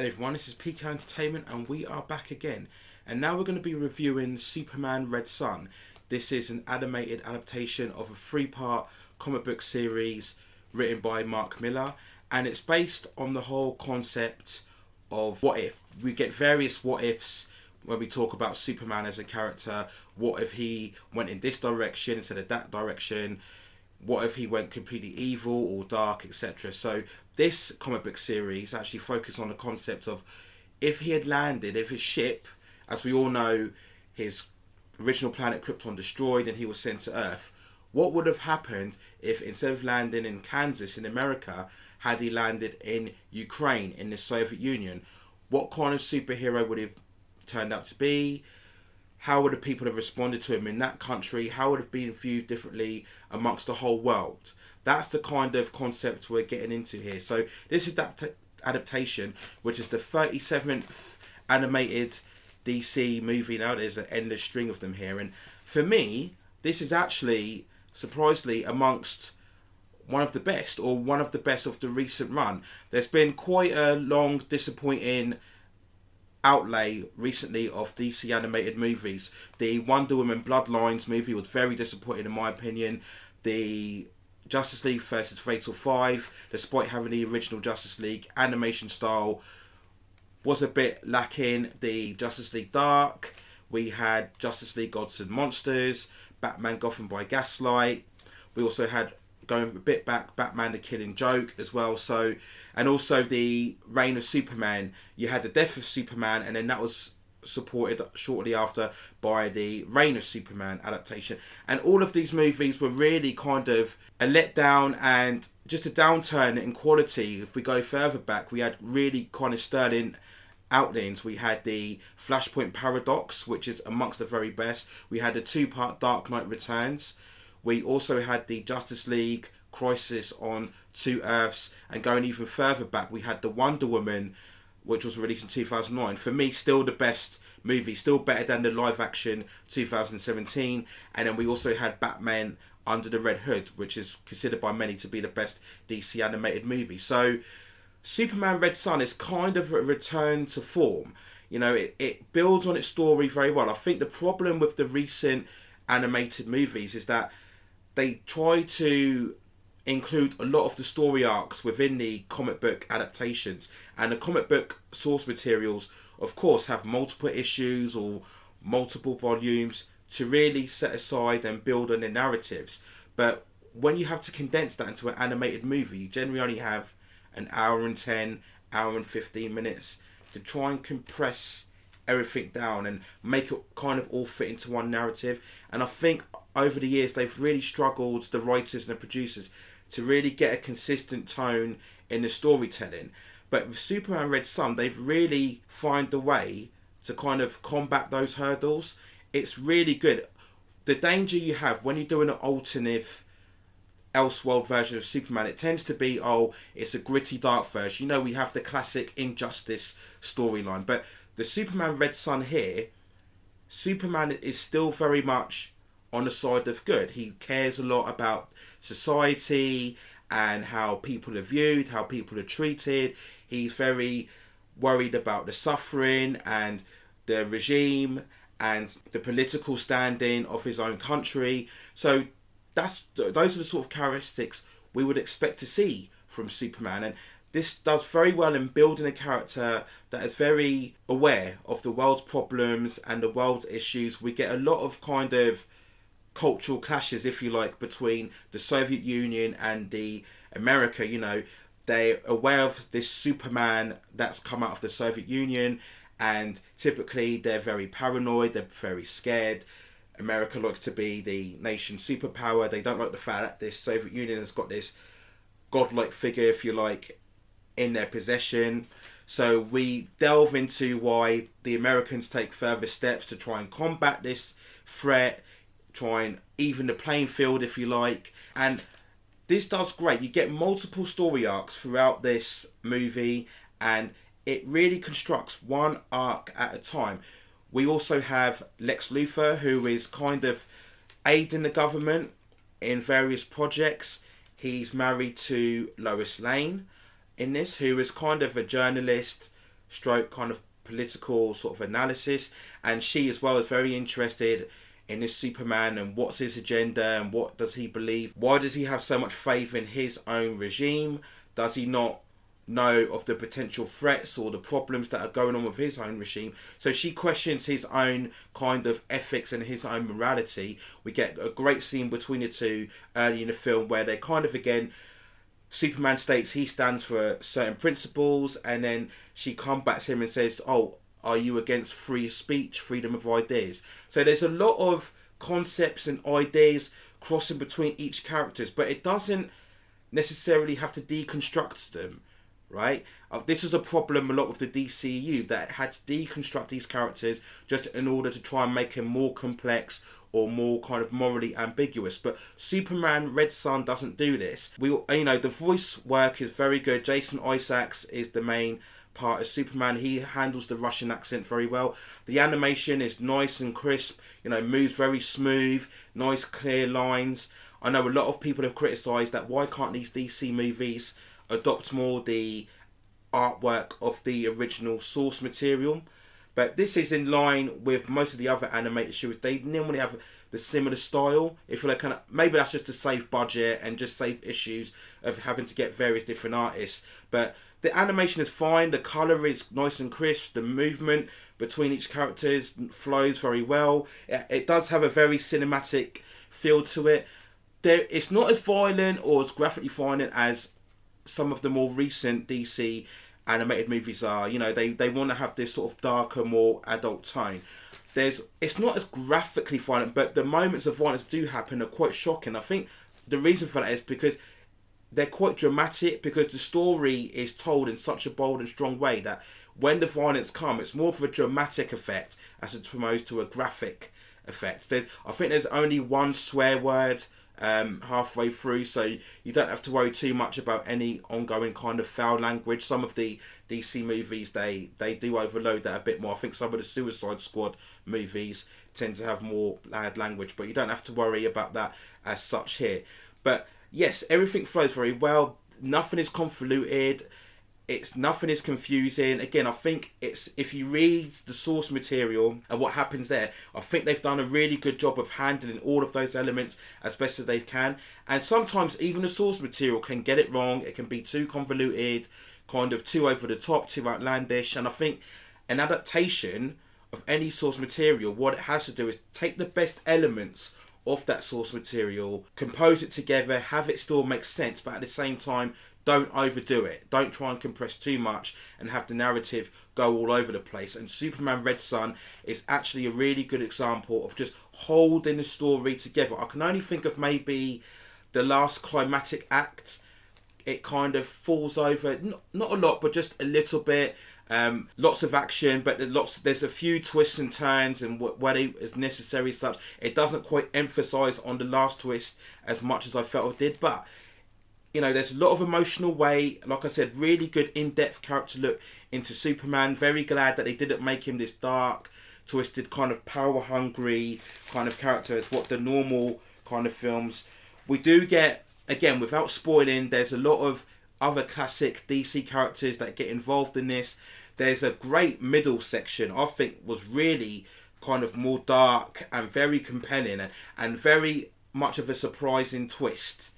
Hey everyone, this is PK Entertainment and we are back again. And now we're going to be reviewing Superman Red Son. This is an animated adaptation of a three-part comic book series written by Mark Millar. And it's based on the whole concept of what if. We get various what ifs when we talk about Superman as a character. What if he went in this direction instead of that direction? What if he went completely evil or dark, etc. So this comic book series actually focused on the concept of if he had landed, if his ship, as we all know, his original planet Krypton destroyed and he was sent to Earth, what would have happened if instead of landing in Kansas in America, had he landed in Ukraine in the Soviet Union? What kind of superhero would he have turned out to be? How would the people have responded to him in that country? How would it have been viewed differently amongst the whole world? That's the kind of concept we're getting into here. So this is adaptation, which is the 37th animated DC movie. Now there's an endless string of them here. And for me, this is actually, surprisingly, amongst one of the best, or one of the best of the recent run. There's been quite a long, disappointing outlay recently of DC animated movies. The Wonder Woman Bloodlines movie was very disappointing in my opinion. The Justice League versus Fatal 5, despite having the original Justice League animation style, was a bit lacking. The Justice League Dark, we had Justice League Gods and Monsters, Batman Gotham by Gaslight. We also had, going a bit back, Batman the Killing Joke as well. So, and also the Reign of Superman. You had the Death of Superman, and then that was supported shortly after by the Reign of Superman adaptation. And all of these movies were really kind of a letdown and just a downturn in quality. If we go further back, we had really kind of sterling outlays. We had the Flashpoint Paradox, which is amongst the very best. We had the two-part Dark Knight Returns. We also had the Justice League Crisis on Two Earths, and going even further back, we had the Wonder Woman, which was released in 2009. For me, still the best movie, still better than the live action 2017. And then we also had Batman Under the Red Hood, which is considered by many to be the best DC animated movie. So Superman Red Son is kind of a return to form. You know, it builds on its story very well. I think the problem with the recent animated movies is that they try to include a lot of the story arcs within the comic book adaptations, and the comic book source materials of course have multiple issues or multiple volumes to really set aside and build on the narratives. But when you have to condense that into an animated movie, you generally only have an hour and 10, hour and 15 minutes to try and compress everything down and make it kind of all fit into one narrative. And I think over the years they've really struggled, the writers and the producers, to really get a consistent tone in the storytelling. But with Superman Red Son, they've really found a way to kind of combat those hurdles. It's really good. The danger you have when you're doing an alternative Elseworld version of Superman, it tends to be, oh, it's a gritty dark version. You know, we have the classic Injustice storyline. But the Superman Red Son here, Superman is still very much on the side of good. He cares a lot about society and how people are viewed, how people are treated. He's very worried about the suffering and the regime and the political standing of his own country. So those are the sort of characteristics we would expect to see from Superman. And this does very well in building a character that is very aware of the world's problems and the world's issues. We get a lot of kind of cultural clashes, if you like, between the Soviet Union and the America. You know, they're aware of this Superman that's come out of the Soviet Union, and typically they're very paranoid, they're very scared. America likes to be the nation's superpower. They don't like the fact that this Soviet Union has got this godlike figure, if you like, in their possession. So we delve into why the Americans take further steps to try and combat this threat, try and even the playing field, if you like. And this does great. You get multiple story arcs throughout this movie, and it really constructs one arc at a time. We also have Lex Luthor, who is kind of aiding the government in various projects. He's married to Lois Lane in this, who is kind of a journalist stroke kind of political sort of analysis, and she as well is very interested in this Superman and what's his agenda and what does he believe. Why does he have so much faith in his own regime? Does he not know of the potential threats or the problems that are going on with his own regime? So she questions his own kind of ethics and his own morality. We get a great scene between the two early in the film where they kind of, again, Superman states he stands for certain principles, and then she combats him and says, oh, are you against free speech, freedom of ideas? So there's a lot of concepts and ideas crossing between each characters, but it doesn't necessarily have to deconstruct them, right? This is a problem a lot with the DCU, that it had to deconstruct these characters just in order to try and make them more complex or more kind of morally ambiguous. But Superman Red Son doesn't do this. The voice work is very good. Jason Isaacs is the main part as Superman. He handles the Russian accent very well. The animation is nice and crisp, moves very smooth, nice clear lines. I know a lot of people have criticised that why can't these DC movies adopt more the artwork of the original source material, but this is in line with most of the other animated series. They normally have the similar style. If you're kind of, maybe that's just to save budget and just save issues of having to get various different artists, but the animation is fine, the colour is nice and crisp, the movement between each characters flows very well. It does have a very cinematic feel to it. It's not as violent or as graphically violent as some of the more recent DC animated movies are. They want to have this sort of darker, more adult tone. It's not as graphically violent, but the moments of violence do happen are quite shocking. I think the reason for that is because they're quite dramatic, because the story is told in such a bold and strong way that when the violence comes, it's more of a dramatic effect as opposed to a graphic effect. I think there's only one swear word halfway through, so you don't have to worry too much about any ongoing kind of foul language. Some of the DC movies, they do overload that a bit more. I think some of the Suicide Squad movies tend to have more loud language, but you don't have to worry about that as such here. But yes, everything flows very well. Nothing is convoluted. Nothing is confusing. Again, I think if you read the source material and what happens there, I think they've done a really good job of handling all of those elements as best as they can. And sometimes even the source material can get it wrong. It can be too convoluted, kind of too over the top, too outlandish. And I think an adaptation of any source material, what it has to do is take the best elements of that source material, compose it together, have it still make sense, but at the same time, don't overdo it. Don't try and compress too much and have the narrative go all over the place. And Superman Red Son is actually a really good example of just holding the story together. I can only think of maybe the last climactic act. It kind of falls over, not a lot, but just a little bit. Lots of action, but there's a few twists and turns, and what is necessary as such. It doesn't quite emphasise on the last twist as much as I felt it did, but there's a lot of emotional weight. Like I said, really good in-depth character look into Superman. Very glad that they didn't make him this dark, twisted, kind of power-hungry kind of character as what the normal kind of films. We do get, again, without spoiling, there's a lot of other classic DC characters that get involved in this. There's a great middle section, I think was really kind of more dark and very compelling and very much of a surprising twist,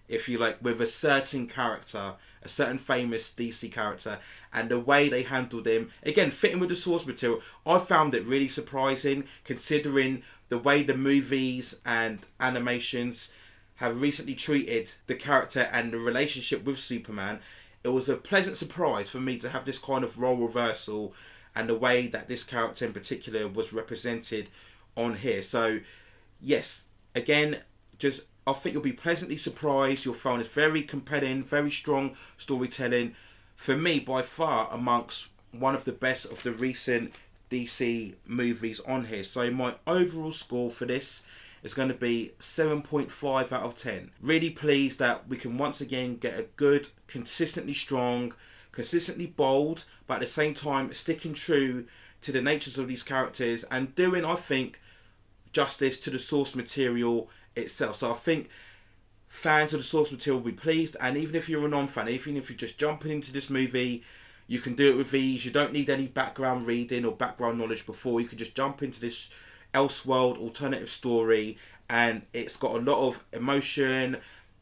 if you like, with a certain character, a certain famous DC character, and the way they handled him, again, fitting with the source material. I found it really surprising, considering the way the movies and animations have recently treated the character and the relationship with Superman. It was a pleasant surprise for me to have this kind of role reversal and the way that this character in particular was represented on here. So, yes, again, I think you'll be pleasantly surprised. You'll find it's very compelling, very strong storytelling. For me, by far, amongst one of the best of the recent DC movies on here. So my overall score for this is going to be 7.5 out of 10. Really pleased that we can once again get a good, consistently strong, consistently bold, but at the same time sticking true to the natures of these characters and doing, I think, justice to the source material itself. So I think fans of the source material will be pleased, and even if you're a non-fan, even if you're just jumping into this movie, You can do it with ease. You don't need any background reading or background knowledge before. You can just jump into this Elseworld alternative story, and it's got a lot of emotion,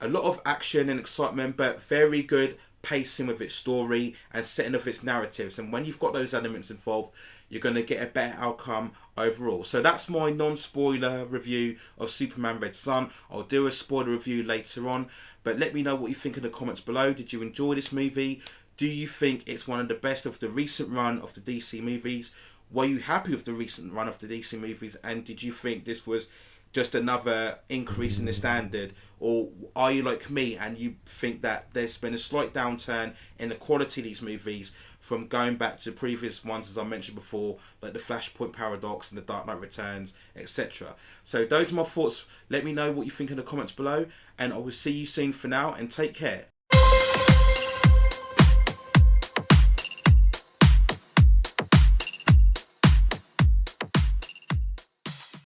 a lot of action and excitement, but very good pacing with its story and setting of its narratives. And when you've got those elements involved, you're going to get a better outcome overall. So that's my non-spoiler review of Superman Red Son. I'll do a spoiler review later on, but let me know what you think in the comments below. Did you enjoy this movie? Do you think it's one of the best of the recent run of the DC movies? Were you happy with the recent run of the DC movies, and did you think this was just another increase in the standard? Or are you like me and you think that there's been a slight downturn in the quality of these movies from going back to previous ones, as I mentioned before, like the Flashpoint Paradox and the Dark Knight Returns, etc. So those are my thoughts. Let me know what you think in the comments below, and I will see you soon for now, and take care.